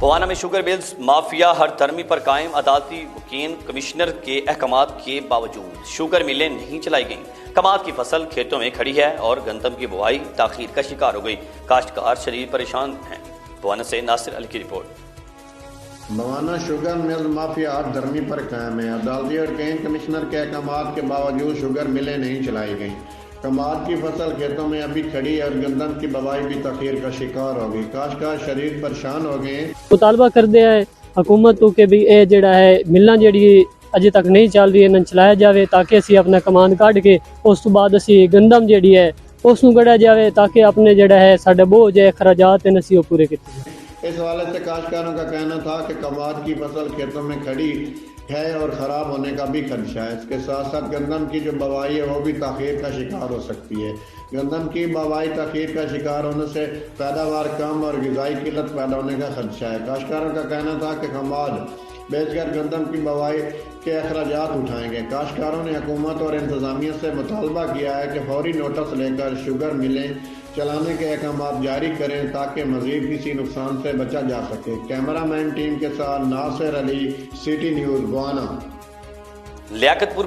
بوانا میں sugar mills mafia ہر ترمی پر قائم، عدالتی وکیل کمشنر کے احکامات کے باوجود شوگر ملیں نہیں چلائی گئیں۔ کماد کی فصل کھیتوں میں کھڑی ہے اور گندم کی بوائی تاخیر کا شکار ہو گئی۔ کاشتکار شدید پریشان ہیں۔ بوانا سے ناصر علی کی report. Bawana sugar mill mafia ہر دھرمی پر قائم ہے، عدالتی اور کین کمشنر کے احکامات کے باوجود شوگر ملیں نہیں چلائی گئیں۔ کماد کی فصل کھیتوں میں ابھی کھڑی اور گندم کی بوائی بھی تاخیر کا شکار ہو گئی۔ کاشتکار شدید پریشان ہو گئے ہیں۔ مطالبہ کر دیا ہے حکومت کو کہ بھی اے جڑا ہے ملنا جڑی اجے تک نہیں چل رہی ہے چلایا جاوے تاکہ اسی اپنا کمان کٹ کے اس تو بعد اسی گندم جڑی ہے اس نو کڈیا جاوے تاکہ اپنے جڑا ہے ساڈے بوجھ ہے اخراجات ہیں اسی وہ پورے کیتے جائیں۔ اس حوالے سے کاشتکاروں کا کہنا تھا کہ کماد کی فصل کھیتوں میں کھڑی ہے اور خراب ہونے کا بھی خدشہ ہے۔ اس کے ساتھ ساتھ گندم کی جو بوائی ہے وہ بھی تاخیر کا شکار ہو سکتی ہے۔ گندم کی بوائی تاخیر کا شکار ہونے سے پیداوار کم اور غذائی قلت پیدا ہونے کا خدشہ ہے۔ کاشتکاروں کا کہنا تھا کہ کماد بیچ کر گندم کی بوائی کے اخراجات اٹھائیں گے۔ کاشتکاروں نے حکومت اور انتظامیہ سے مطالبہ کیا ہے کہ فوری نوٹس لے کر شوگر ملیں چلانے کے احکامات جاری کریں تاکہ مزید کسی نقصان سے بچا جا سکے۔ کیمرہ مین ٹیم کے ساتھ ناصر علی، سٹی نیوز بوانا۔ لیاقت پور